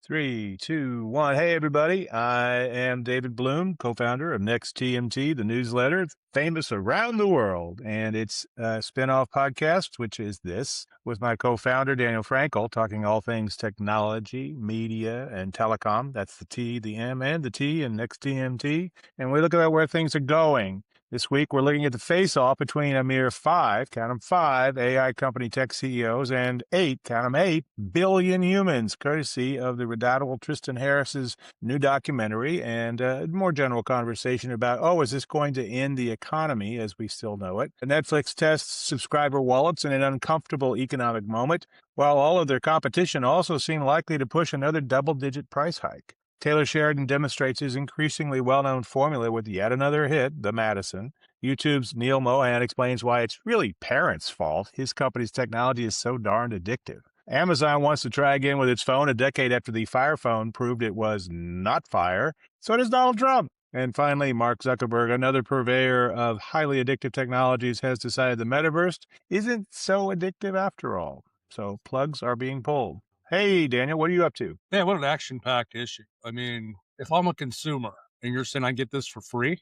Three, two, one. Hey, everybody. I am David Bloom, co-founder of Next TMT, the newsletter famous around the world. And it's a spin-off podcast, which is this, with my co-founder, Daniel Frankel, talking all things technology, media, and telecom. That's the T, the M, and the T in Next TMT. And we look at where things are going. This week, we're looking at the face-off between a mere count them five, AI company tech CEOs and count them 8 billion humans, courtesy of the redoubtable Tristan Harris's new documentary and a more general conversation about, is this going to end the economy as we still know it? Netflix tests subscriber wallets in an uncomfortable economic moment, while all of their competition also seem likely to push another double-digit price hike. Taylor Sheridan demonstrates his increasingly well-known formula with yet another hit, The Madison. YouTube's Neal Mohan explains why it's really parents' fault his company's technology is so darned addictive. Amazon wants to try again with its phone a decade after the Fire phone proved it was not fire. So does Donald Trump. And finally, Mark Zuckerberg, another purveyor of highly addictive technologies, has decided the metaverse isn't so addictive after all. So plugs are being pulled. Hey, Daniel, what are you up to? Man, what an action-packed issue. I mean, if I'm a consumer and you're saying I get this for free,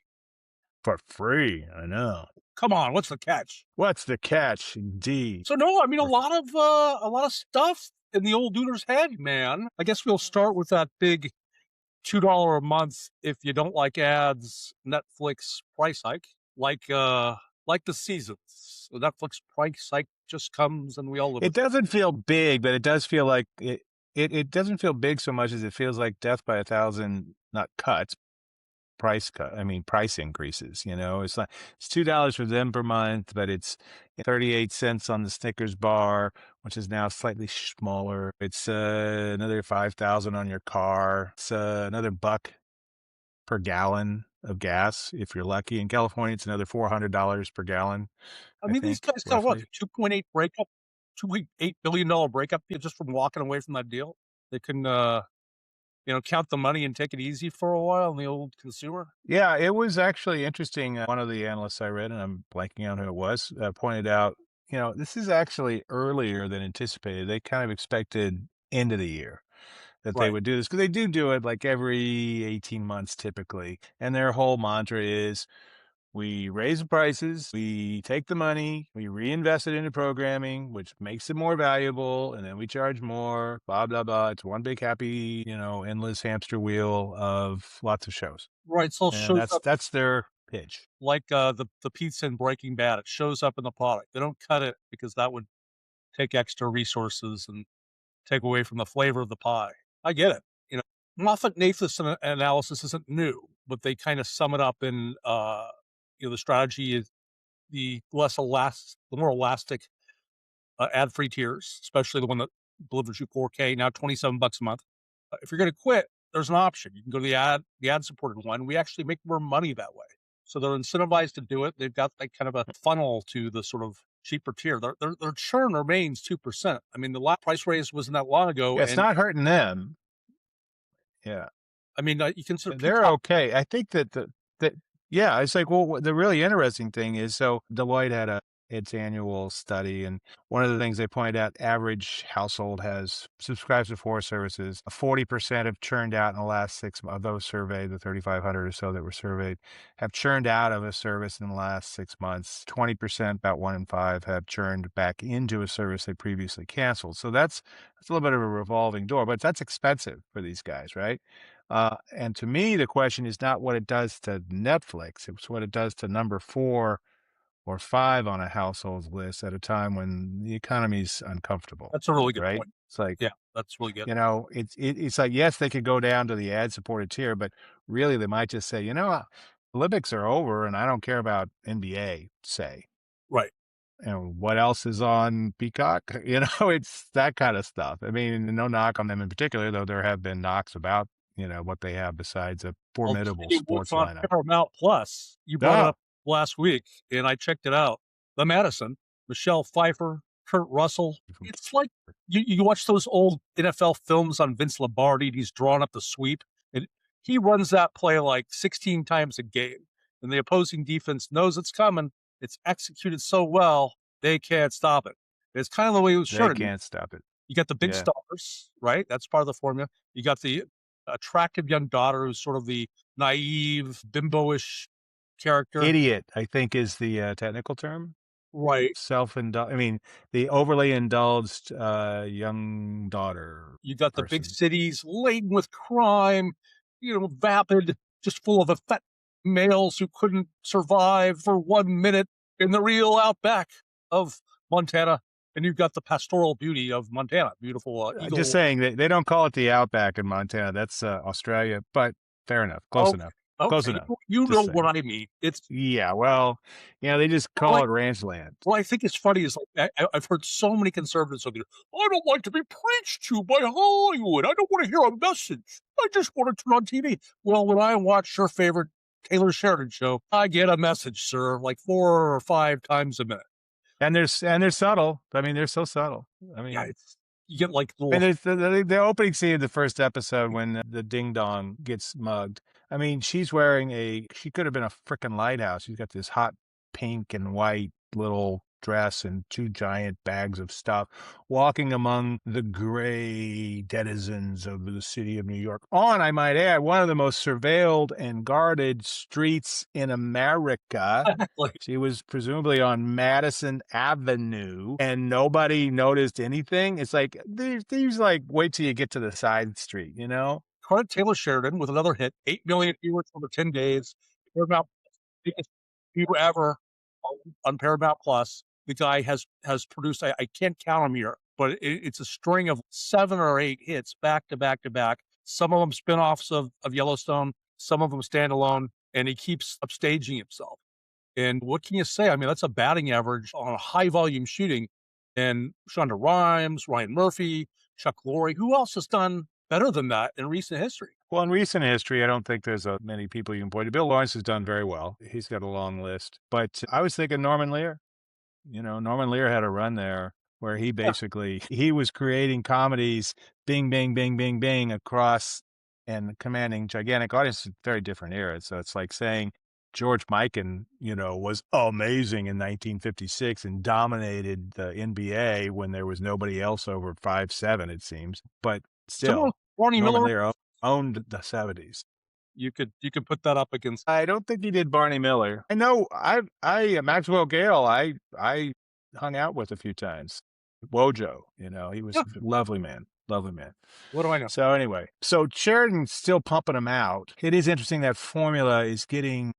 For free, I know. come on, what's the catch? What's the catch, indeed? So no, I mean a lot of stuff in the old duder's head, man. I guess we'll start with that big $2 a month if you don't like ads Netflix price hike, like the seasons. The Netflix price hike just comes and we all live It with it. doesn't feel big, but it does feel like it doesn't feel big so much as it feels like death by a thousand, not cuts, price increases. It's $2 for them per month, but it's 38 cents on the Snickers bar, which is now slightly smaller. It's another 5,000 on your car. It's another buck per gallon of gas if you're lucky. In California, it's another $400 per gallon, I I mean, these think, guys got what, roughly. 2.8 breakup, $2.8 billion breakup just from walking away from that deal. They can count the money and take it easy for a while on the old consumer. Yeah, it was actually interesting. One of the analysts I read, and I'm blanking on who it was, pointed out, this is actually earlier than anticipated. They kind of expected end of the year that they Right. would do this because they do it like every 18 months typically. And their whole mantra is we raise the prices, we take the money, we reinvest it into programming, which makes it more valuable, and then we charge more, blah, blah, blah. It's one big happy, endless hamster wheel of lots of shows. Right. So it And shows up that's their pitch. like the pizza in Breaking Bad. It shows up in the product. They don't cut it because that would take extra resources and take away from the flavor of the pie. I get it. Moffat Nathanson analysis isn't new, but they kind of sum it up in the strategy is the more elastic ad-free tiers, especially the one that delivers you 4K, now $27 a month. If you're going to quit, there's an option. You can go to the ad-supported one. We actually make more money that way. So they're incentivized to do it. They've got like kind of a funnel to the sort of cheaper tier. Their churn remains 2%. I mean, the last price raise wasn't that long ago, Yeah, it's and not hurting them. Yeah, I mean, you consider they're Peacock. okay. I think that yeah, it's like, well, the really interesting thing is, so Deloitte had its annual study, and one of the things they pointed out, average household subscribes to 4 services. 40% have churned out in the last 6 months. Of those surveyed, the 3,500 or so that were surveyed, have churned out of a service in the last 6 months. 20%, about 1 in 5, have churned back into a service they previously canceled. So that's a little bit of a revolving door, but that's expensive for these guys, right? And to me, the question is not what it does to Netflix. It's what it does to number 4 or 5 on a household list at a time when the economy's uncomfortable, That's a really good right? point. It's like, Yeah, that's really good. it's like, yes, they could go down to the ad-supported tier, but really they might just say, Olympics are over and I don't care about NBA, say. Right. And what else is on Peacock? It's that kind of stuff. I mean, no knock on them in particular, though there have been knocks about, what they have besides a Well, formidable tell you what's sports on lineup. Paramount Plus. You brought it Oh, up last week, and I checked it out. The Madison, Michelle Pfeiffer, Kurt Russell. It's like you watch those old NFL films on Vince Lombardi, and he's drawing up the sweep, and he runs that play like 16 times a game, and the opposing defense knows it's coming. It's executed so well, they can't stop it. It's kind of the way with they Sheridan. can't stop it. You got the big Yeah. stars, right? That's part of the formula. You got the attractive young daughter who's sort of the naive, bimbo-ish character. Idiot, I think, is the, technical term. Right. I mean, the overly indulged, young daughter You got the big person. cities laden with crime, vapid, just full of effete males who couldn't survive for 1 minute in the real outback of Montana. And you've got the pastoral beauty of Montana, beautiful Just eagle. saying they don't call it the Outback in Montana, that's, Australia, but fair enough, close Okay, enough, close okay, enough, you know just what saying. I mean. It's Yeah, well, they just well, call it ranch land. What I think is funny is like I've heard so many conservatives say, "I don't like to be preached to by Hollywood. I don't want to hear a message. I just want to turn on TV." Well, when I watch your favorite Taylor Sheridan show, I get a message, sir, like 4 or 5 times a minute. And they're subtle, I mean, they're so subtle. I Yeah, mean it's you get like I mean, little there's the opening scene of the first episode when the ding dong gets mugged. I mean, she could have been a frickin' lighthouse. She's got this hot pink and white little dress and two giant bags of stuff, walking among the gray denizens of the city of New York. On, I might add, one of the most surveilled and guarded streets in America. like She was presumably on Madison Avenue and nobody noticed anything. It's like these like wait till you get to the side street, you know? credit Taylor Sheridan with another hit, 8 million viewers over 10 days. Paramount biggest view ever on Paramount Plus. The guy has produced I can't count them here, but it's a string of 7 or 8 hits back to back to back. Some of them spin-offs of Yellowstone, some of them standalone, and he keeps upstaging himself. And what can you say? I mean, that's a batting average on a high volume shooting. And Shonda Rhimes, Ryan Murphy, Chuck Lorre, who else has done better than that in recent history? Well, in recent history, I don't think there's many people you can point to. Bill Lawrence has done very well. He's got a long list. But I was thinking Norman Lear. Norman Lear had a run there where Yeah, he was creating comedies, bing, bing, bing, bing, bing, across and commanding gigantic audiences. Very different era. So it's like saying George Mikan, was amazing in 1956 and dominated the NBA when there was nobody else over 5'7", it seems. But someone still, Barney Norman Miller, Lear owned the '70s. you could put that up against. I don't think he did Barney Miller. I know Maxwell Gale, I hung out with a few times. Wojo, he was Yeah, a lovely man, lovely man. what do I know? So anyway, so Sheridan's still pumping them out. It is interesting that formula is getting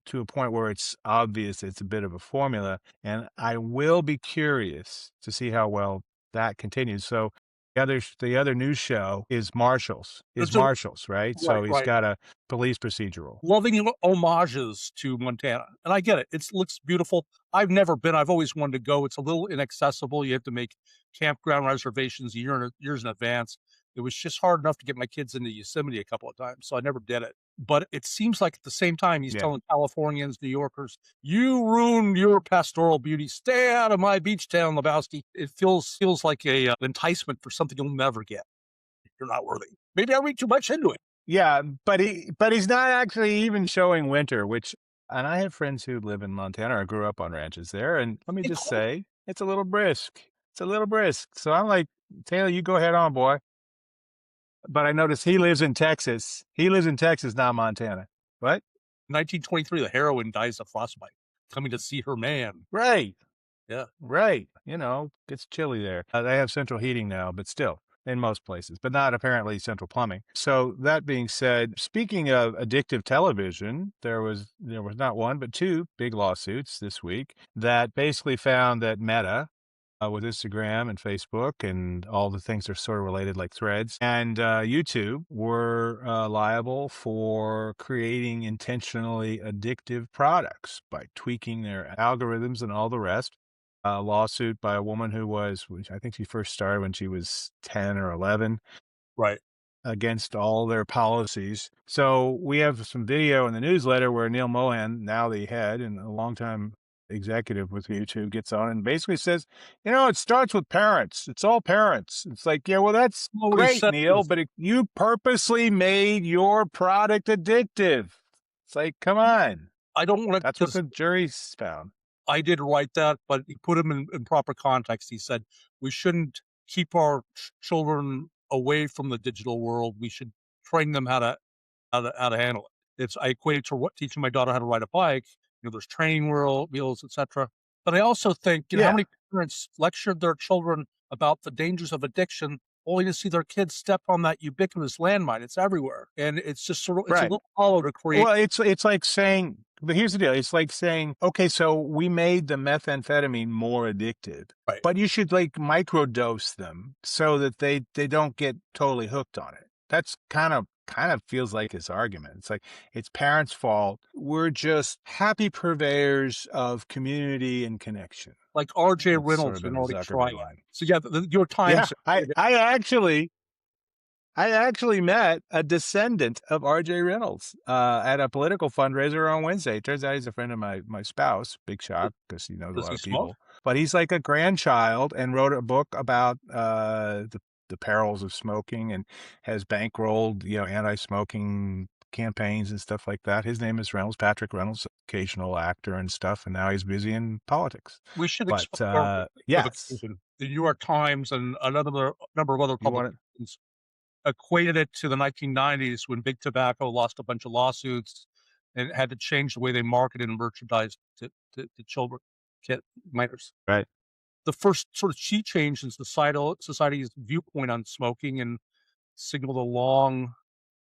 to a point where it's obvious it's a bit of a formula, and I will be curious to see how well that continues. So the other news show is So Marshall's, right? right, So he's right. got a police procedural. Loving homages to Montana, and I get it. It looks beautiful. I've never been. I've always wanted to go. It's a little inaccessible. You have to make campground reservations years in advance. It was just hard enough to get my kids into Yosemite a couple of times, so I never did it. But it seems like at the same time, he's Yeah. telling Californians, New Yorkers, "You ruined your pastoral beauty. Stay out of my beach town, Lebowski." It feels like a enticement for something you'll never get. You're not worthy. Maybe I read too much into it. Yeah, but he's not actually even showing winter, which and I have friends who live in Montana or grew up on ranches there, and let me They just call it say, it's a little brisk. It's a little brisk. So I'm like, Taylor, you go ahead on, boy. But I noticed he lives in Texas. He lives in Texas, not Montana. What? 1923, the heroine dies of frostbite, coming to see her man. Right. Yeah. Right. It's chilly there. They have central heating now, but still in most places, but not apparently central plumbing. So that being said, speaking of addictive television, there was not one but two big lawsuits this week that basically found that Meta, with Instagram and Facebook and all the things that are sort of related, like Threads and YouTube, were liable for creating intentionally addictive products by tweaking their algorithms and all the rest. A lawsuit by a woman which I think she first started when she was 10 or 11, Right. against all their policies. So we have some video in the newsletter where Neal Mohan, now the head and a longtime executive with YouTube, gets on and basically says, it starts with parents. It's all parents. It's like, yeah, well, that's Well, what he great, said Neil, was, but you purposely made your product addictive. It's like, come on. I don't want That's what because the jury's found. I did write that, but he put him in proper context. He said, we shouldn't keep our children away from the digital world. We should train them how to handle it. It's I equate it to what teaching my daughter how to ride a bike. There's training wheels, etc. But I also think, how Yeah, many parents lectured their children about the dangers of addiction, only to see their kids step on that ubiquitous landmine. It's everywhere, and it's just it's a right. little hollow to create. Well, it's like saying, but here's the deal. It's like saying, okay, so we made the methamphetamine more addictive, Right. but you should like microdose them so that they don't get totally hooked on it. That's kind of feels like his argument. It's like it's parents' fault. We're just happy purveyors of community and connection. Like R.J. That's sort Reynolds of been been a already Zuckerberg trying it. line. So yeah, the New York Yeah, Times. I actually met a descendant of R.J. Reynolds at a political fundraiser on Wednesday. It turns out he's a friend of my spouse. Big shock because he knows a Does lot he of smoke? people. But he's like a grandchild and wrote a book about the perils of smoking and has bankrolled anti-smoking campaigns and stuff like that. His name is Reynolds, Patrick Reynolds, occasional actor and stuff, and now he's busy in politics. We should But explore yes, equivocation. The New York Times and another number of other you want to publications equated it to the 1990s when big tobacco lost a bunch of lawsuits and had to change the way they marketed and merchandised to children, kid minors. right. The first sort of sea change in society's viewpoint on smoking and signaled a long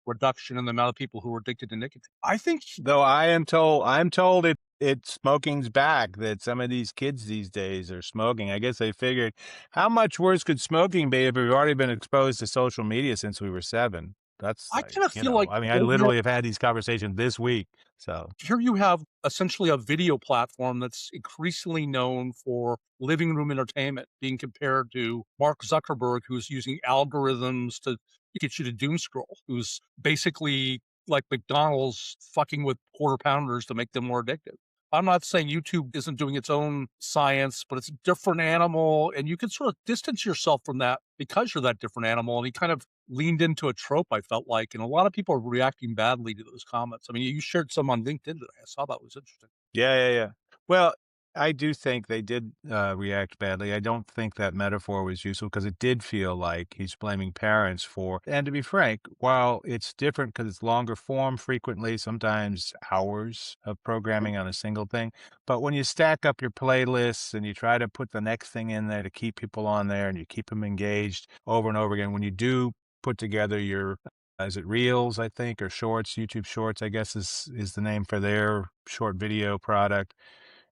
reduction in the amount of people who were addicted to nicotine. I think Though I'm told it smoking's back, that some of these kids these days are smoking. I guess they figured how much worse could smoking be if we've already been exposed to social media since we were 7? That's I like, kind of feel like I mean, I literally have had these conversations this week. So, here you have essentially a video platform that's increasingly known for living room entertainment being compared to Mark Zuckerberg, who's using algorithms to get you to doom scroll, who's basically like McDonald's fucking with quarter pounders to make them more addictive. I'm not saying YouTube isn't doing its own science, but it's a different animal. And you can sort of distance yourself from that because you're that different animal. And he kind of leaned into a trope, I felt like. And a lot of people are reacting badly to those comments. I mean, you shared some on LinkedIn today. I saw that was interesting. yeah, yeah, yeah. Well, I do think they did react badly. I don't think that metaphor was useful because it did feel like he's blaming parents for. And to be frank, while it's different because it's longer form, frequently, sometimes hours of programming on a single thing. But when you stack up your playlists and you try to put the next thing in there to keep people on there and you keep them engaged over and over again, when you do put together your is it Reels, I think, or Shorts? YouTube Shorts, I guess is the name for their short video product.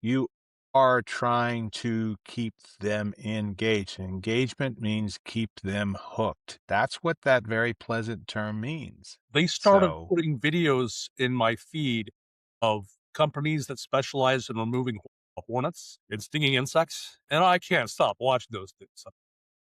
You are trying to keep them engaged. Engagement means keep them hooked. That's what that very pleasant term means. They started So, putting videos in my feed of companies that specialize in removing hornets and stinging insects. And I can't stop watching those things.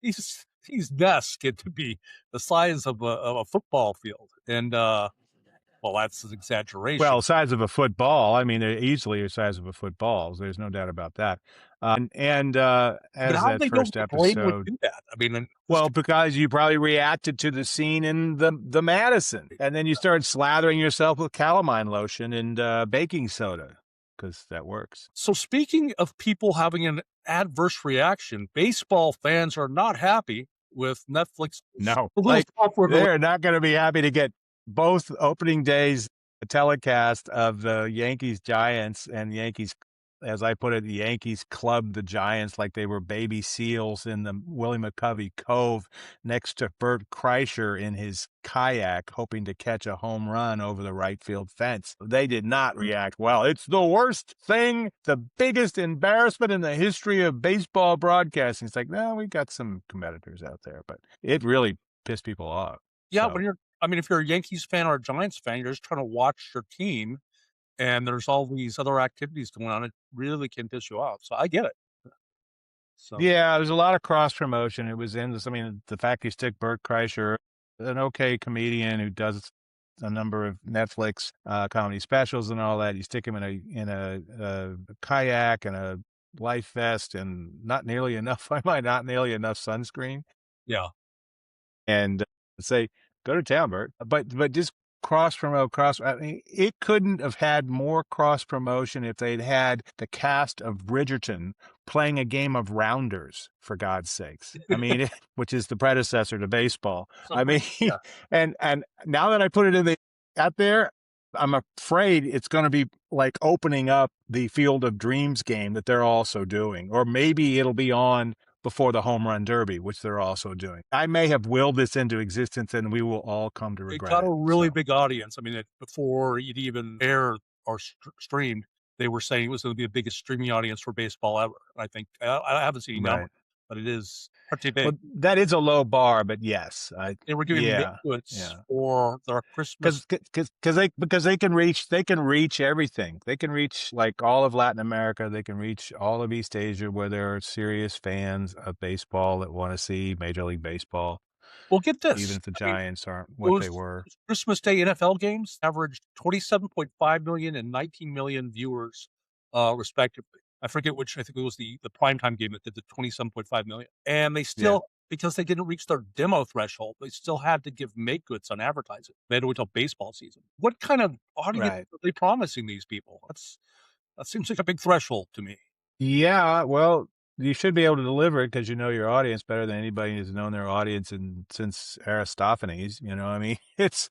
These nests get to be the size of a football field. And well, that's an exaggeration. well, size of a football. I mean, they're easily the size of a football. There's no doubt about that. But As how do that they know first the brain would episode. do that? I mean, and Well, because you probably reacted to the scene in the Madison, and then you started slathering yourself with calamine lotion and baking soda because that works. so speaking of people having an adverse reaction, baseball fans are not happy with Netflix. No, A little like self-regulation. they're not going to be happy to get both opening days telecast of the Yankees Giants and Yankees, as I put it, the Yankees clubbed the Giants like they were baby seals in the Willie McCovey Cove next to Bert Kreischer in his kayak, hoping to catch a home run over the right field fence. They did not react well. It's the worst thing, the biggest embarrassment in the history of baseball broadcasting. It's like, no, we got some competitors out there, but it really pissed people off. Yeah, So. I mean, if you're a Yankees fan or a Giants fan, you're just trying to watch your team, and there's all these other activities going on. It really can piss you off. So I get it. So Yeah, there's a lot of cross promotion. It was in this. I mean, the fact you stick Bert Kreischer, an okay comedian who does a number of Netflix comedy specials and all that. You stick him in a kayak and a life vest and not nearly enough. I might not nearly enough sunscreen yeah, and say, go to town, Bert. But just cross promote, cross. I mean, it couldn't have had more cross promotion if they'd had the cast of Bridgerton playing a game of rounders, for God's sakes. I mean, which is the predecessor to baseball. I Something, mean, yeah. and now that I put it in the out there, I'm afraid it's going to be like opening up the Field of Dreams game that they're also doing, or maybe it'll be on before the Home Run Derby, which they're also doing. I may have willed this into existence, and we will all come to It regret got it. a really big audience. I mean, before it even aired or streamed, they were saying it was going to be the biggest streaming audience for baseball ever. I think I haven't seen any number, Right. but it is pretty big. Well, that is a low bar, but yes, They were giving yeah, banquets yeah. for their Christmas. Because they can reach everything. They can reach like all of Latin America. They can reach all of East Asia where there are serious fans of baseball that want to see Major League Baseball, Well, get even this. if the I mean, Giants aren't what they those were. Christmas Day NFL games averaged 27.5 million and 19 million viewers, respectively. I forget which. I think it was the primetime game that did the 27.5 million. And they Yeah, still, because they didn't reach their demo threshold, they still had to give make goods on advertising. They had to wait till baseball season. What kind of audience right. are they promising these people? That seems like a big threshold to me. Yeah, well, you should be able to deliver it because you know your audience better than anybody who's known their audience since Aristophanes. You know, I mean, it's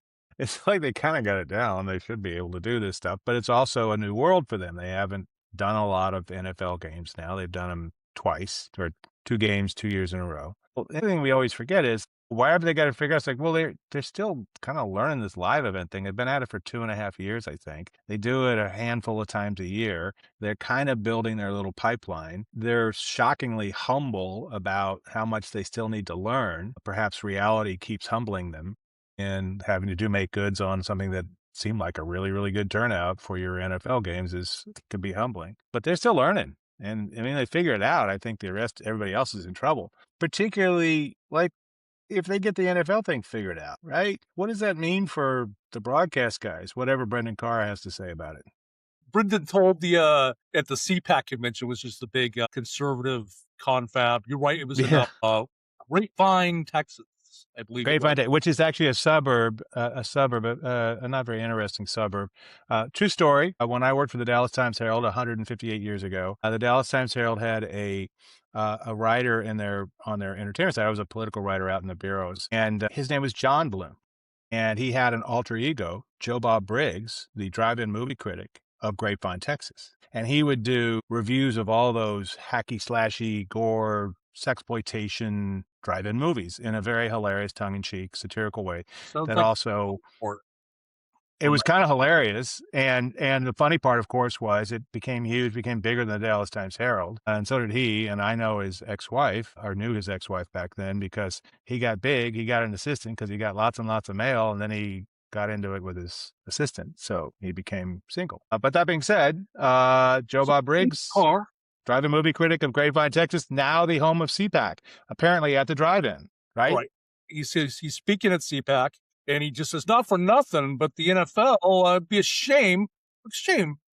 like they kind of got it down. They should be able to do this stuff, but it's also a new world for them. They haven't done a lot of NFL games now. They've done them twice or two games, 2 years in a row. Well, the thing we always forget is why have they got to figure out? It's like, well, they're still kind of learning this live event thing. They've been at it for 2.5 years, I think. They do it a handful of times a year. They're kind of building their little pipeline. They're shockingly humble about how much they still need to learn. Perhaps reality keeps humbling them and having to do make goods on something that seemed like a really, really good turnout for your NFL games could be humbling. But they're still learning. And I mean, they figure it out. I think everybody else is in trouble, particularly like if they get the NFL thing figured out, right? What does that mean for the broadcast guys? Whatever Brendan Carr has to say about it. Brendan told at the CPAC convention, which is the big conservative confab. You're right. It was in Yeah. Grapevine, Texas, I believe it was. Grapevine, which is actually a not very interesting suburb. True story. When I worked for the Dallas Times Herald 158 years ago, the Dallas Times Herald had a writer on their entertainment side. I was a political writer out in the bureaus, and his name was John Bloom. And he had an alter ego, Joe Bob Briggs, the drive-in movie critic of Grapevine, Texas. And he would do reviews of all those hacky slashy gore sexploitation drive-in movies in a very hilarious, tongue-in-cheek, satirical way. Sounds That like also or it was kind of hilarious, and the funny part, of course, was it became huge, became bigger than the Dallas Times Herald, and so did he. And I know his ex-wife, or knew his ex-wife back then, because he got big. He got an assistant because he got lots and lots of mail, and then he got into it with his assistant, so he became single. But that being said, Joe Bob Briggs, car. drive-in movie critic of Grapevine, Texas, now the home of CPAC, apparently at the drive-in, right? Right. He says he's speaking at CPAC, and he just says, not for nothing, but the NFL it'd be a shame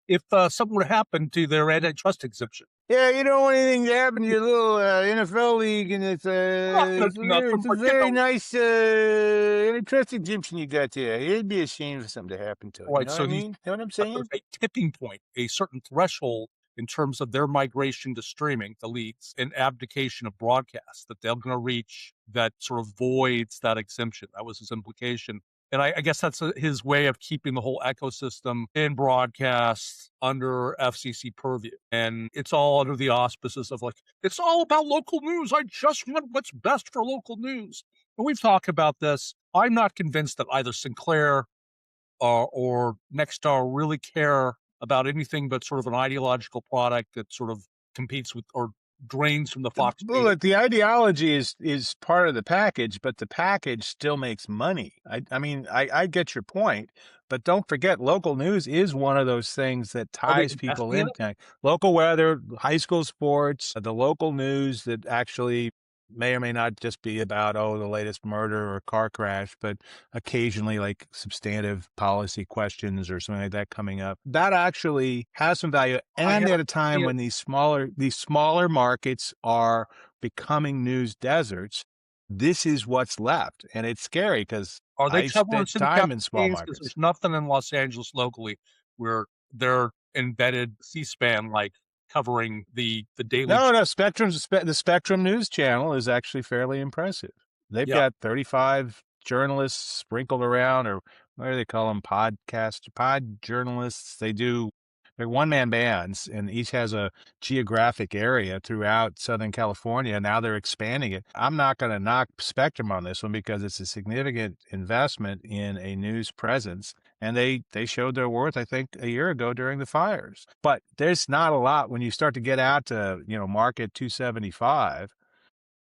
if something would happen to their antitrust exemption. Yeah, you don't want anything to happen to your little NFL league, and it's Nothing a but, very nice antitrust exemption you got there. It'd be a shame for something to happen to it. You right. know what So I he's mean? Know what I'm got sort saying? of a tipping point, a certain threshold in terms of their migration to streaming, the leagues, and abdication of broadcast that they're going to reach that sort of voids that exemption. That was his implication. And I guess that's his way of keeping the whole ecosystem in broadcast under FCC purview. And it's all under the auspices of like, it's all about local news. I just want what's best for local news. And we've talked about this. I'm not convinced that either Sinclair or Nexstar really care about anything but sort of an ideological product that sort of competes with or drains from the Fox Well, data. look, the ideology is part of the package, but the package still makes money. I mean, I get your point, but don't forget, local news is one of those things that Are they ties people investing in in. it? Local weather, high school sports, the local news that actually may or may not just be about, the latest murder or car crash, but occasionally like substantive policy questions or something like that coming up. That actually has some value. I And haven't at a time seen it. when these smaller markets are becoming news deserts, this is what's left. And it's scary because Are they I covering spent city time in capital small cities? Because markets. there's nothing in Los Angeles locally where they're embedded C-SPAN, like, covering the daily No, no, the Spectrum News Channel is actually fairly impressive. They've Yeah. got 35 journalists sprinkled around, or what do they call them? Pod journalists. They're one-man bands, and each has a geographic area throughout Southern California. Now they're expanding it. I'm not going to knock Spectrum on this one because it's a significant investment in a news presence, and they showed their worth, I think, a year ago during the fires. But there's not a lot when you start to get out to, Market 275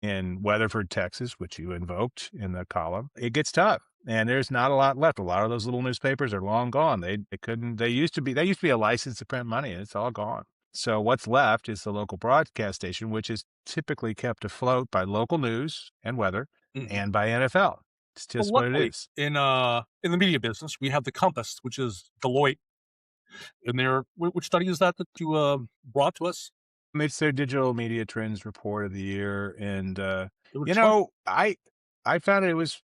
in Weatherford, Texas, which you invoked in the column. It gets tough. And there's not a lot left. A lot of those little newspapers are long gone. They couldn't they used to be a license to print money, and it's all gone. So what's left is the local broadcast station, which is typically kept afloat by local news and weather Mhm. and by NFL. It's Well, just what it luckily, is. in the media business, we have the Compass, which is Deloitte, and their which study is that you, brought to us? It's their digital media trends report of the year, and It was you twen know, I found it was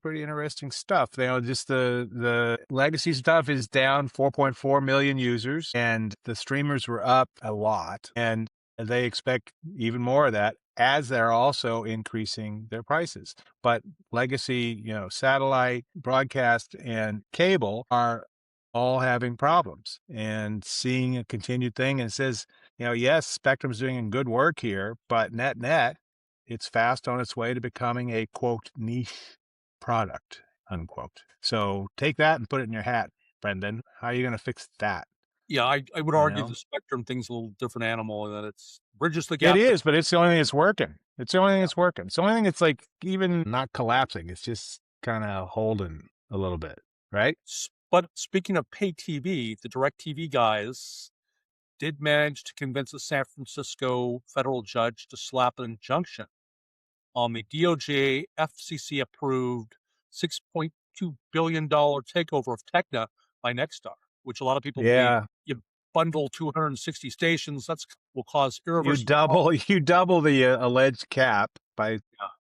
pretty interesting stuff. Just the legacy stuff is down 4.4 million users, and the streamers were up a lot, and they expect even more of that as they're also increasing their prices. But legacy, satellite, broadcast, and cable are all having problems and seeing a continued thing. And it says, yes, Spectrum's doing good work here, but net, it's fast on its way to becoming a quote niche product, unquote. So take that and put it in your hat, Brendan. How are you going to fix that? Yeah, I would You argue the know, Spectrum thing's a little different animal, and that it's bridges the it gap. is, but it's the only thing that's working. It's the only thing Yeah. that's working. It's the only thing that's like even not collapsing. It's just kind of holding a little bit, right? But speaking of pay TV, the DirecTV guys did manage to convince a San Francisco federal judge to slap an injunction on the DOJ FCC approved $6.2 billion takeover of Tecna by Nexstar, which a lot of people believe Yeah, you bundle 260 stations, that's will cause you irreversible harm. double you double the alleged cap by Yeah.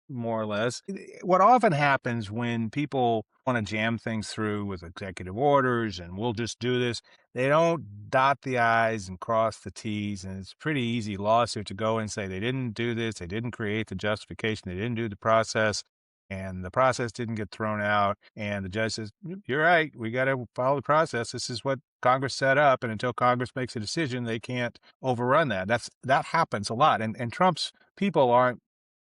more or less. What often happens when people want to jam things through with executive orders and we'll just do this, they don't dot the I's and cross the T's. And it's a pretty easy lawsuit to go and say they didn't do this, they didn't create the justification, they didn't do the process, and the process didn't get thrown out. And the judge says, You're right, we got to follow the process. This is what Congress set up. And until Congress makes a decision, they can't overrun that. That happens a lot. And Trump's people aren't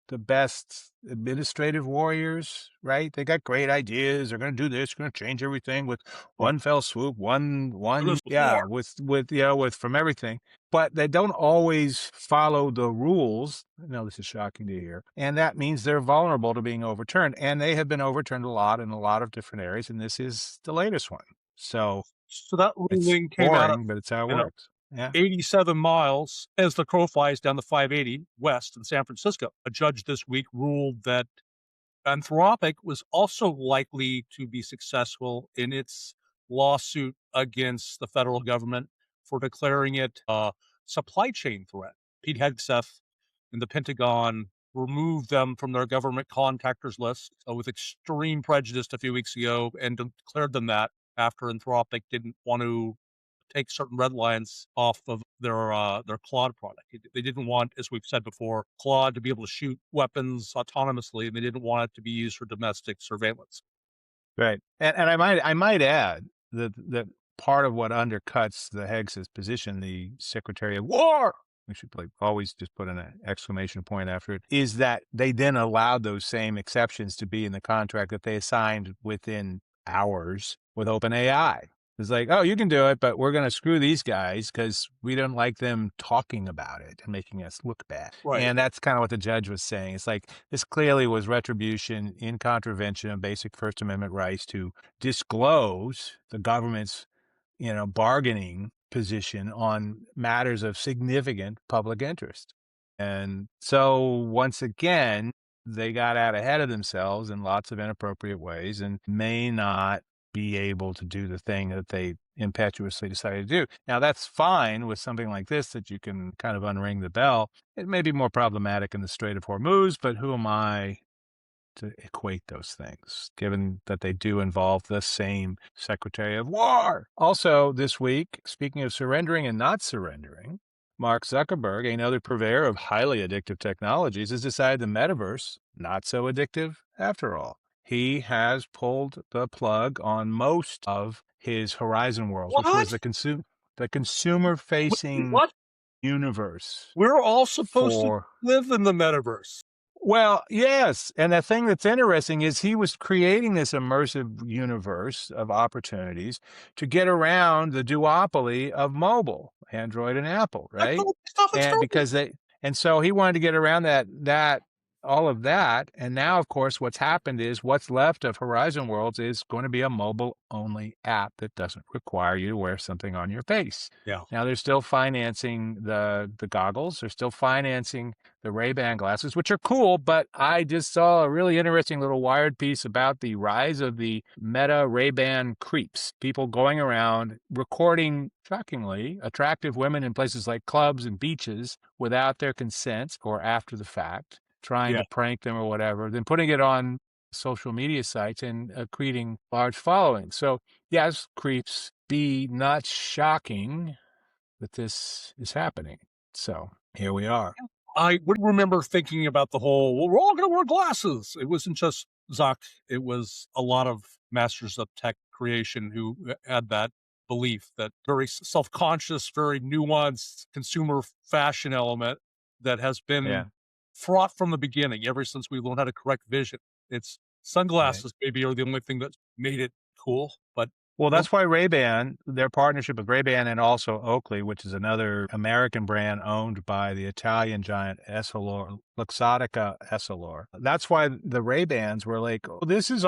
the best administrative warriors, right? They got great ideas. They're going to do this, going to change everything with Right. one fell swoop, Do one, this with yeah, more. with from everything. But they don't always follow the rules. I know this is shocking to hear. And that means they're vulnerable to being overturned. And they have been overturned a lot in a lot of different areas. And this is the latest one. So So that it's ruling came out of, boring, but it's how it you know, works. Yeah. 87 miles as the crow flies down the 580 west in San Francisco. A judge this week ruled that Anthropic was also likely to be successful in its lawsuit against the federal government for declaring it a supply chain threat. Pete Hegseth and the Pentagon removed them from their government contactors list with extreme prejudice a few weeks ago and declared them that after Anthropic didn't want to take certain red lines off of their Claude product. They didn't want, as we've said before, Claude to be able to shoot weapons autonomously, and they didn't want it to be used for domestic surveillance. Right. And I might add that part of what undercuts the Higgs's position, the Secretary of War, we should like always just put an exclamation point after it, is that they then allowed those same exceptions to be in the contract that they assigned within hours with OpenAI. It's like, oh, you can do it, but we're going to screw these guys because we don't like them talking about it and making us look bad. Right. And that's kind of what the judge was saying. It's like this clearly was retribution in contravention of basic First Amendment rights to disclose the government's, bargaining position on matters of significant public interest. And so once again, they got out ahead of themselves in lots of inappropriate ways and may not be able to do the thing that they impetuously decided to do. Now, that's fine with something like this that you can kind of unring the bell. It may be more problematic in the Strait of Hormuz, but who am I to equate those things, given that they do involve the same Secretary of War. Also, this week, speaking of surrendering and not surrendering, Mark Zuckerberg, another purveyor of highly addictive technologies, has decided the metaverse not so addictive after all. He has pulled the plug on most of his Horizon Worlds, which was What? the consumer Wait, facing what? universe We're all supposed to for live in the metaverse. well, yes. And the thing that's interesting is he was creating this immersive universe of opportunities to get around the duopoly of mobile, Android and Apple, I right? thought stuff and And started. because they and so he wanted to get around that all of that. And now, of course, what's happened is what's left of Horizon Worlds is going to be a mobile only app that doesn't require you to wear something on your face. Yeah. Now they're still financing the goggles, they're still financing the Ray-Ban glasses, which are cool, but I just saw a really interesting little Wired piece about the rise of the Meta Ray-Ban creeps, people going around recording, shockingly, attractive women in places like clubs and beaches without their consent or after the fact, trying Yeah. to prank them or whatever, then putting it on social media sites and creating large followings. So, yes, creeps, B, not shocking that this is happening. So here we are. I would remember thinking about the whole, well, we're all going to wear glasses. It wasn't just Zuck. It was a lot of masters of tech creation who had that belief, that very self-conscious, very nuanced consumer fashion element that has been Yeah. fraught from the beginning, ever since we learned how to correct vision. It's Right. sunglasses maybe are the only thing that made it cool, but Well, no, that's why Ray-Ban, their partnership with Ray-Ban and also Oakley, which is another American brand owned by the Italian giant Essilor, Luxottica Essilor. That's why the Ray-Bans were like, oh, this is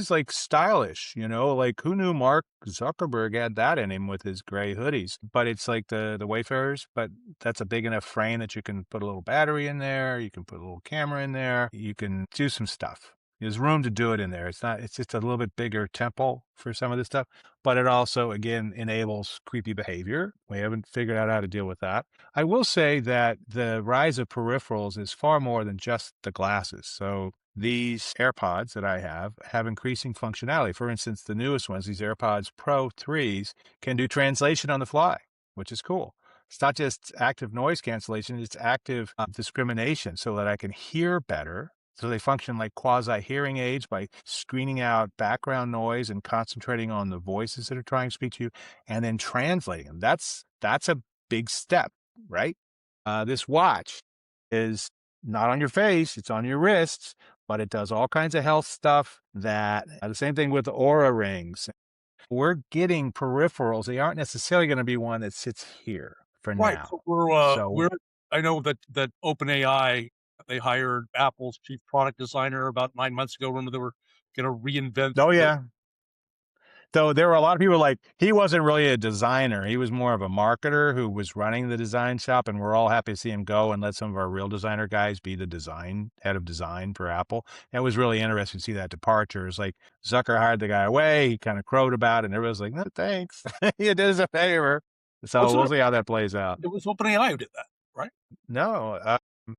like stylish, like who knew Mark Zuckerberg had that in him with his gray hoodies? But it's like the Wayfarers, but that's a big enough frame that you can put a little battery in there, you can put a little camera in there, you can do some stuff. There's room to do it in there. It's just a little bit bigger temple for some of this stuff, but it also, again, enables creepy behavior. We haven't figured out how to deal with that. I will say that the rise of peripherals is far more than just the glasses. So these AirPods that I have increasing functionality. For instance, the newest ones, these AirPods Pro 3s, can do translation on the fly, which is cool. It's not just active noise cancellation, it's active discrimination so that I can hear better. So they function like quasi hearing aids by screening out background noise and concentrating on the voices that are trying to speak to you and then translating them. That's a big step, right? This watch is not on your face, it's on your wrists, but it does all kinds of health stuff that the same thing with the Aura rings. We're getting peripherals. They aren't necessarily going to be one that sits here for right. now. So we're So, I know that OpenAI, they hired Apple's chief product designer about 9 months ago. Remember, they were going to reinvent oh the yeah, though there were a lot of people like he wasn't really a designer. He was more of a marketer who was running the design shop, and we're all happy to see him go and let some of our real designer guys be the head of design for Apple. It was really interesting to see that departure. It's like Zucker hired the guy away. He kind of crowed about it, and everybody's like, "No, thanks. You did us a favor." So was we'll it see how that plays out. it was OpenAI who did that, right? No,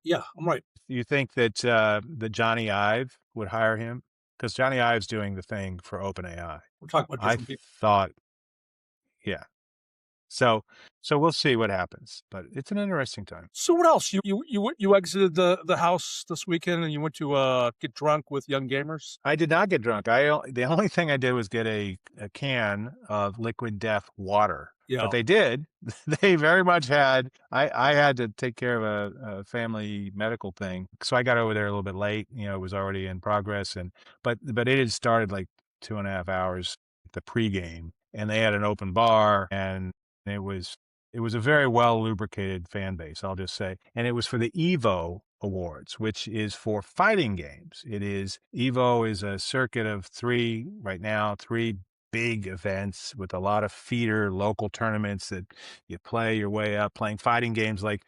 Yeah, I'm right. you think that Johnny Ive would hire him? Because Johnny Ive's doing the thing for OpenAI. We're talking about I different people. thought, yeah. So so we'll see what happens, but it's an interesting time. So what else? You exited the house this weekend and you went to get drunk with young gamers? I did not get drunk. The only thing I did was get a can of liquid death water. But Yeah. they did. They very much had. I had to take care of a family medical thing, so I got over there a little bit late. It was already in progress, and but it had started like 2.5 hours the pregame, and they had an open bar, and it was it was a very well lubricated fan base, I'll just say. And it was for the Evo Awards, which is for fighting games. Evo is a circuit of three big events with a lot of feeder local tournaments that you play your way up playing fighting games like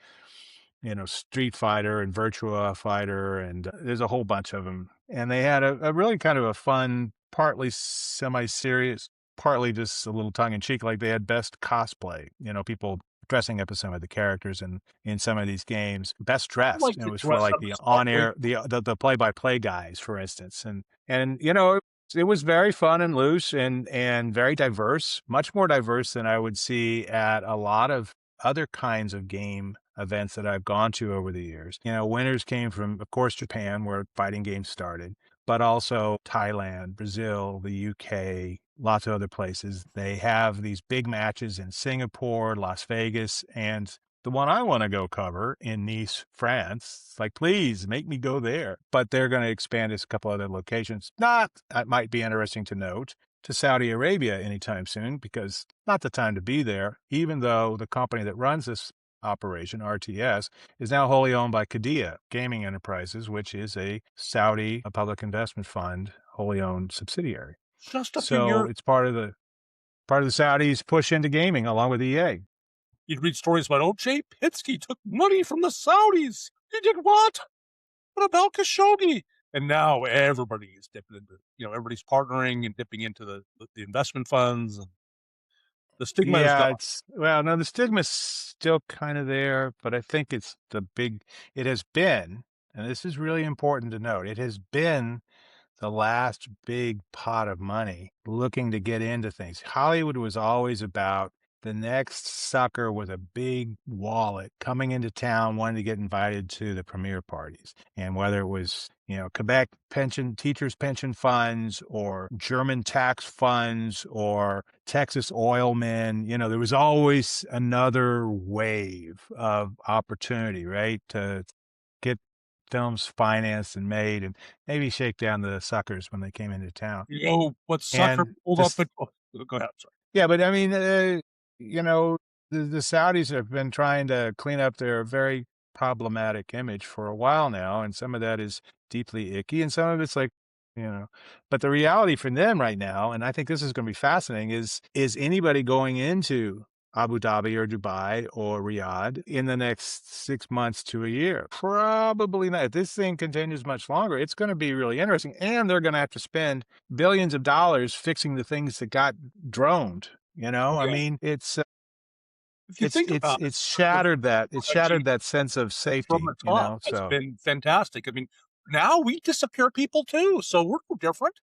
Street Fighter and Virtua Fighter, and there's a whole bunch of them. And they had a really kind of a fun, partly semi-serious, partly just a little tongue in cheek. Like they had best cosplay. People dressing up as some of the characters in some of these games, best I dressed. like And it to was for dress like up the as on ugly. air, the play by play guys, for instance. And it was very fun and loose and very diverse, much more diverse than I would see at a lot of other kinds of game events that I've gone to over the years. Winners came from, of course, Japan, where fighting games started, but also Thailand, Brazil, the UK, lots of other places. They have these big matches in Singapore, Las Vegas, and the one I want to go cover in Nice, France. It's like, please make me go there. But they're going to expand it to a couple other locations. Not, that might be interesting to note, to Saudi Arabia anytime soon, because not the time to be there, even though the company that runs this operation, RTS, is now wholly owned by Qiddiya Gaming Enterprises, which is a Saudi public investment fund, wholly owned subsidiary. Just a few So years, it's part of the Saudis' push into gaming along with EA. you'd read stories about O.J. Pitsky took money from the Saudis. He did what? What about Khashoggi? And now everybody is dipping into, everybody's partnering and dipping into the investment funds. And the stigma is Yeah, gone. no, the stigma's still kind of there, but I think it has been, and this is really important to note, it has been the last big pot of money looking to get into things. Hollywood was always about the next sucker with a big wallet coming into town wanting to get invited to the premiere parties. And whether it was, Quebec teachers pension funds or German tax funds or Texas oil men, there was always another wave of opportunity, right? To get films financed and made and maybe shake down the suckers when they came into town. What sucker And pulled up just, the. Oh, go ahead. Sorry. yeah, but I mean, you know, the Saudis have been trying to clean up their very problematic image for a while now, and some of that is deeply icky, and some of it's like, you know, but the reality for them right now, and I think this is going to be fascinating, is anybody going into Abu Dhabi or Dubai or Riyadh in the next 6 months to a year? Probably not. If this thing continues much longer, it's going to be really interesting, and they're going to have to spend billions of dollars fixing the things that got droned. Oh, I yeah. mean, If you it's think it's about it, it's shattered that it's strategy shattered that sense of from the safety. top has So been fantastic. I mean, now we disappear people too, so we're no different.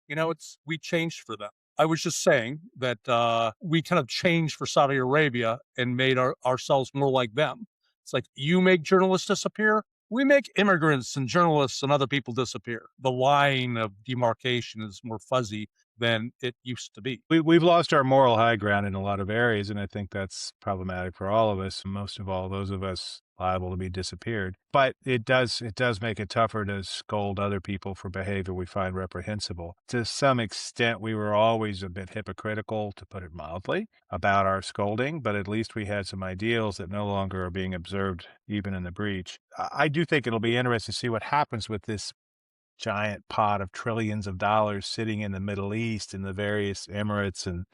We changed for them. I was just saying that we kind of changed for Saudi Arabia and made ourselves more like them. It's like you make journalists disappear, we make immigrants and journalists and other people disappear. The line of demarcation is more fuzzy than it used to be. we've lost our moral high ground in a lot of areas, and I think that's problematic for all of us. Most of all, those of us liable to be disappeared. But it does make it tougher to scold other people for behavior we find reprehensible. To some extent, we were always a bit hypocritical, to put it mildly, about our scolding, but at least we had some ideals that no longer are being observed even in the breach. I do think it'll be interesting to see what happens with this giant pot of trillions of dollars sitting in the Middle East in the various Emirates and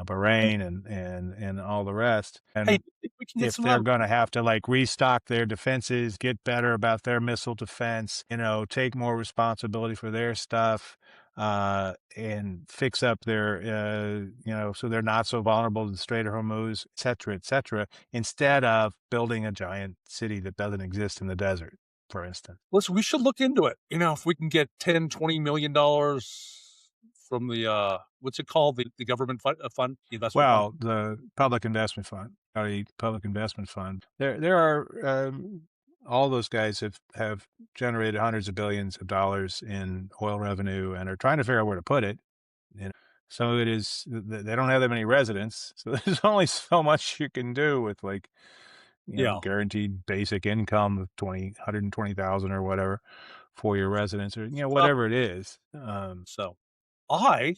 Bahrain and all the rest. Hey, And if we can get if some they're out. going to have to like restock their defenses, get better about their missile defense, take more responsibility for their stuff, and fix up their, so they're not so vulnerable to the Strait of Hormuz, et cetera, instead of building a giant city that doesn't exist in the desert, for instance. Listen, we should look into it. If we can get 10, $20 million from the what's it called? The government fund, the investment fund. Well, the Public Investment Fund, County Public Investment Fund. There are all those guys have generated hundreds of billions of dollars in oil revenue and are trying to figure out where to put it. Some of it is they don't have that many residents, so there's only so much you can do with like Yeah. guaranteed basic income of 120,000 or whatever for your residents, or So, whatever it is. so I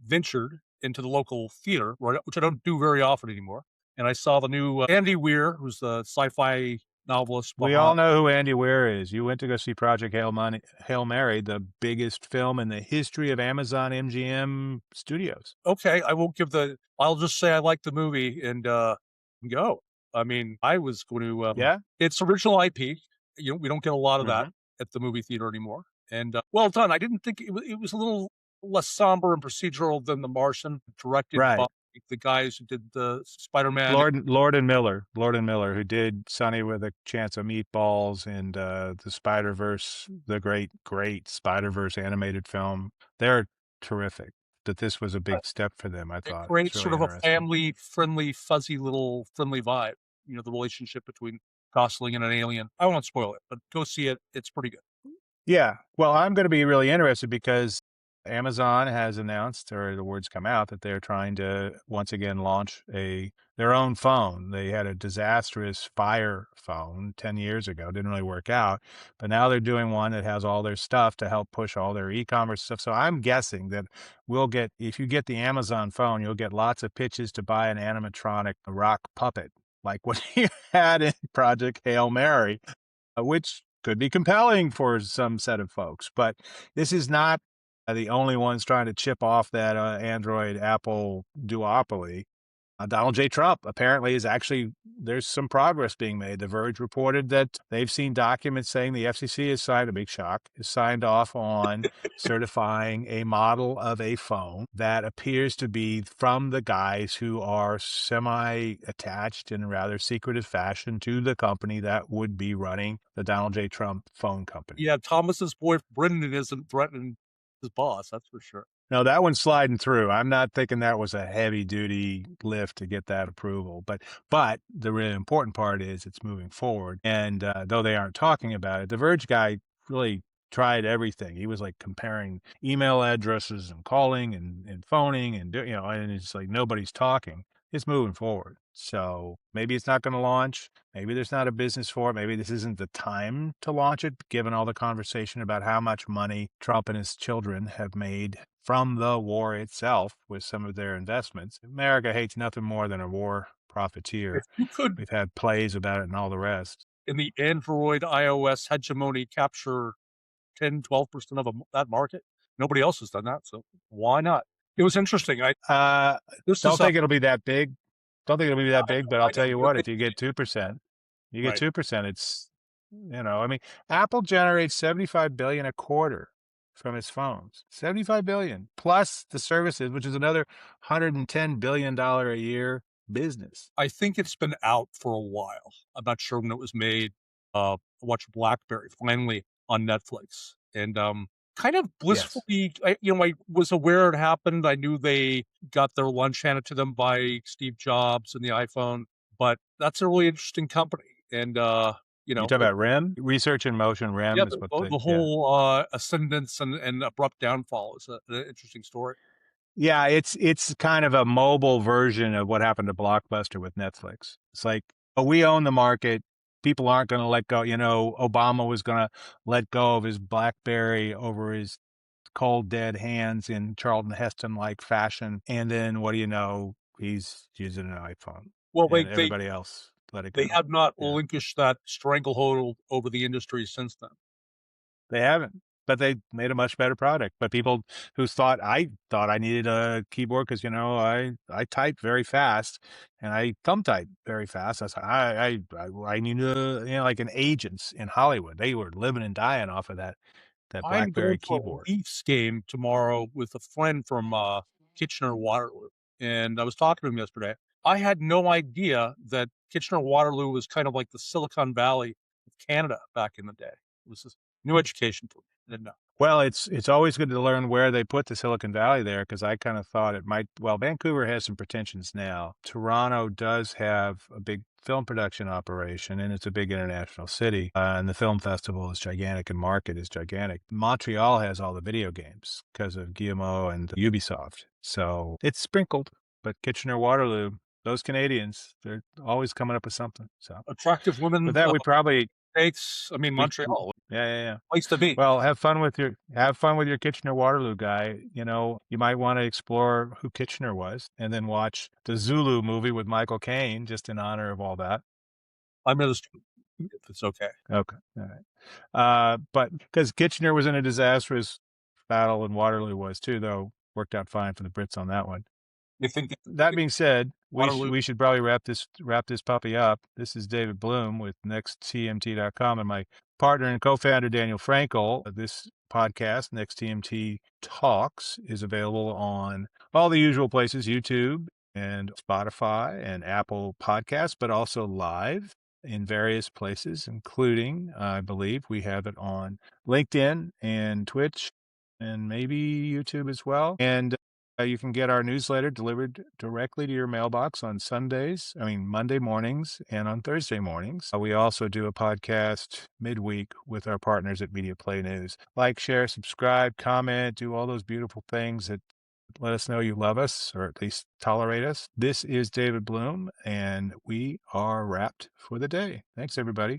ventured into the local theater, which I don't do very often anymore, and I saw the new Andy Weir, who's the sci-fi novelist We behind. all know who Andy Weir is. You went to go see Project Hail Mary, the biggest film in the history of Amazon MGM Studios. Okay, I won't give the. I'll just say I like the movie and go. I mean, I was going to. Yeah? It's original IP. We don't get a lot of that Mhm. at the movie theater anymore. And well done. I didn't think it was a little less somber and procedural than The Martian, directed by Right. the guys who did the Spider-Man. Lord and Miller, who did Sonny with a Chance of Meatballs and the Spider-Verse, the great Spider-Verse animated film. They're terrific. That this was a big step for them, I It thought. It's creates really sort of a interesting. family-friendly, fuzzy little friendly vibe. The relationship between Gosling and an alien. I won't spoil it, but go see it. It's pretty good. Yeah. Well, I'm going to be really interested because Amazon has announced, or the words come out, that they're trying to once again launch their own phone. They had a disastrous Fire phone 10 years ago, didn't really work out, but now they're doing one that has all their stuff to help push all their e-commerce stuff. So I'm guessing that if you get the Amazon phone, you'll get lots of pitches to buy an animatronic rock puppet, like what you had in Project Hail Mary, which could be compelling for some set of folks. But this is not the only ones trying to chip off that Android Apple duopoly. Donald J. Trump apparently there's some progress being made. The Verge reported that they've seen documents saying the FCC has signed, a big shock, has signed off on certifying a model of a phone that appears to be from the guys who are semi-attached in a rather secretive fashion to the company that would be running the Donald J. Trump phone company. Yeah, Thomas's boy Brendan isn't threatening his boss, that's for sure. No, that one's sliding through. I'm not thinking that was a heavy duty lift to get that approval. But the really important part is it's moving forward. And though they aren't talking about it, the Verge guy really tried everything. He was like comparing email addresses and calling and phoning and it's like nobody's talking. It's moving forward. So maybe it's not going to launch. Maybe there's not a business for it. Maybe this isn't the time to launch it, given all the conversation about how much money Trump and his children have made from the war itself with some of their investments. America hates nothing more than a war If profiteer. you could, We've had plays about it and all the rest. in the Android iOS hegemony, capture 10, 12% of that market, nobody else has done that, so why not? It was interesting. Uh, This don't is think it'll be that big. Don't think it'll be that big, but I'll I know tell you you're what, if you thinking get 2%, you get right. 2%, I mean, Apple generates 75 billion a quarter from its phones. 75 billion plus the services, which is another $110 billion a year business. I think it's been out for a while. I'm not sure when it was made. I watched Blackberry finally on Netflix, and kind of Yes. blissfully, I was aware it happened. I knew they got their lunch handed to them by Steve Jobs and the iPhone, but that's a really interesting company. And You talk about REM? Research in motion, yeah, REM is what the yeah. whole ascendance and abrupt downfall is an interesting story. Yeah, it's kind of a mobile version of what happened to Blockbuster with Netflix. It's like, oh, we own the market. People aren't going to let go. Obama was going to let go of his BlackBerry over his cold, dead hands in Charlton Heston-like fashion. And then what do you know? He's using an iPhone, Well, and everybody else let it they go. have not Yeah, relinquished that stranglehold over the industry since then. they haven't. But they made a much better product. But people who thought I needed a keyboard because I type very fast and I thumb type very fast. I said I need like an agents in Hollywood. They were living and dying off of that I'm BlackBerry going to a keyboard. Leafs game tomorrow with a friend from Kitchener Waterloo, and I was talking to him yesterday. I had no idea that Kitchener Waterloo was kind of like the Silicon Valley of Canada back in the day. It was just new education for me. I didn't know. Well, it's always good to learn where they put the Silicon Valley there because I kind of thought it might. Well, Vancouver has some pretensions now. Toronto does have a big film production operation, and it's a big international city. And the film festival is gigantic, and market is gigantic. Montreal has all the video games because of Guillemot and Ubisoft, so it's sprinkled. But Kitchener Waterloo, those Canadians, they're always coming up with something. So Attractive with women, that, we probably states. I mean, we Montreal, yeah. place to be. Well, have fun with your Kitchener Waterloo guy. You might want to explore who Kitchener was, and then watch the Zulu movie with Michael Caine, just in honor of all that. I'm going to, if it's okay. Okay, all right. But because Kitchener was in a disastrous battle, and Waterloo was too, though worked out fine for the Brits on that one. You think That being said, we Waterloo? we should probably wrap this puppy up. This is David Bloom with nexttmt.com and my partner and co-founder Daniel Frankel. This podcast, Next TMT Talks, is available on all the usual places: YouTube, and Spotify and Apple Podcasts, but also live in various places, including, I believe, we have it on LinkedIn and Twitch and maybe YouTube as well. And you can get our newsletter delivered directly to your mailbox on Monday mornings and on Thursday mornings. We also do a podcast midweek with our partners at Media Play News. Like, share, subscribe, comment, do all those beautiful things that let us know you love us or at least tolerate us. This is David Bloom, and we are wrapped for the day. Thanks, everybody.